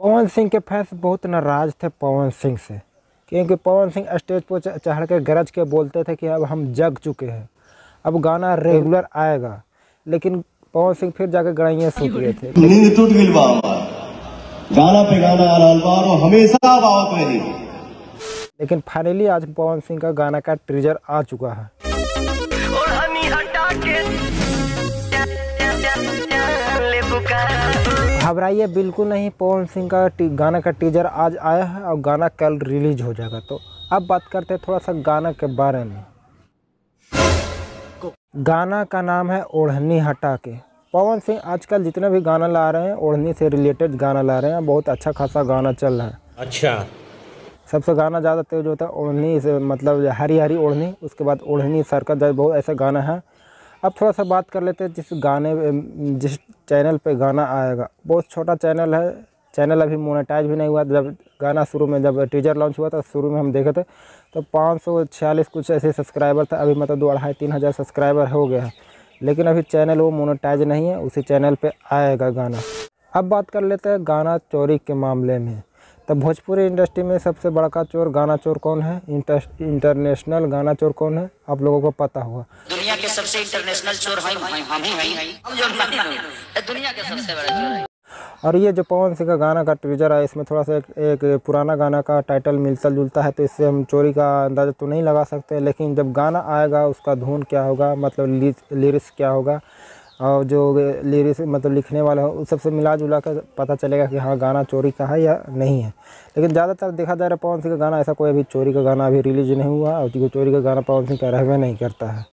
पवन सिंह के फैंस बहुत नाराज़ थे पवन सिंह से, क्योंकि पवन सिंह स्टेज पर चढ़ के गरज के बोलते थे कि अब हम जग चुके हैं, अब गाना रेगुलर आएगा। लेकिन पवन सिंह फिर जाकर गड़ाइयाँ सूत गए थे। नींद टूट गई बा, गाना पे गाना आ रहल बा और हमेशा बावत रही। लेकिन फाइनली आज पवन सिंह का गाना का ट्रीजर आ चुका है। घबराइए बिल्कुल नहीं, पवन सिंह का गाना का टीजर आज आया है और गाना कल रिलीज हो जाएगा। तो अब बात करते हैं थोड़ा सा गाना के बारे में। गाना का नाम है ओढ़नी हटा के। पवन सिंह आजकल जितने भी गाना ला रहे हैं ओढ़नी से रिलेटेड गाना ला रहे हैं, बहुत अच्छा खासा गाना चल रहा है। अच्छा, सबसे गाना ज़्यादा तेज होता है ओढ़नी से, मतलब हरी हरी ओढ़नी, उसके बाद ओढ़नी सरकत जाए, बहुत ऐसा गाना है। अब थोड़ा सा बात कर लेते हैं जिस चैनल पे गाना आएगा। बहुत छोटा चैनल है, चैनल अभी मोनेटाइज भी नहीं हुआ। जब गाना शुरू में जब टीजर लॉन्च हुआ था शुरू में हम देखे थे तो 546 कुछ ऐसे सब्सक्राइबर था। अभी मतलब 2-2.5-3 हज़ार सब्सक्राइबर हो गया है, लेकिन अभी चैनल वो मोनेटाइज नहीं है, उसी चैनल पे आएगा गाना। अब बात कर लेते हैं गाना चोरी के मामले में। तो भोजपुरी इंडस्ट्री में सबसे बड़ा चोर गाना चोर कौन है, इंटरनेशनल गाना चोर कौन है, आप लोगों को पता हुआ। दुनिया के सबसे इंटरनेशनल चोर हम ही हम जो दुनिया के सबसे बड़ा चोर है। और ये जो पवन सिंह का गाना का ट्रीजर है, इसमें थोड़ा सा एक पुराना गाना का टाइटल मिलता जुलता है, तो इससे हम चोरी का अंदाज़ा तो नहीं लगा सकते। लेकिन जब गाना आएगा उसका धुन क्या होगा, मतलब लिरिक्स क्या होगा, और जो लिरिक्स मतलब लिखने वाले हो उस सबसे मिला जुला कर पता चलेगा कि हाँ गाना चोरी का है या नहीं है। लेकिन ज़्यादातर देखा जा रहा है पवन सिंह का गाना ऐसा कोई अभी चोरी का गाना अभी रिलीज नहीं हुआ, और चोरी का गाना पवन सिंह का रहबे नहीं करता है।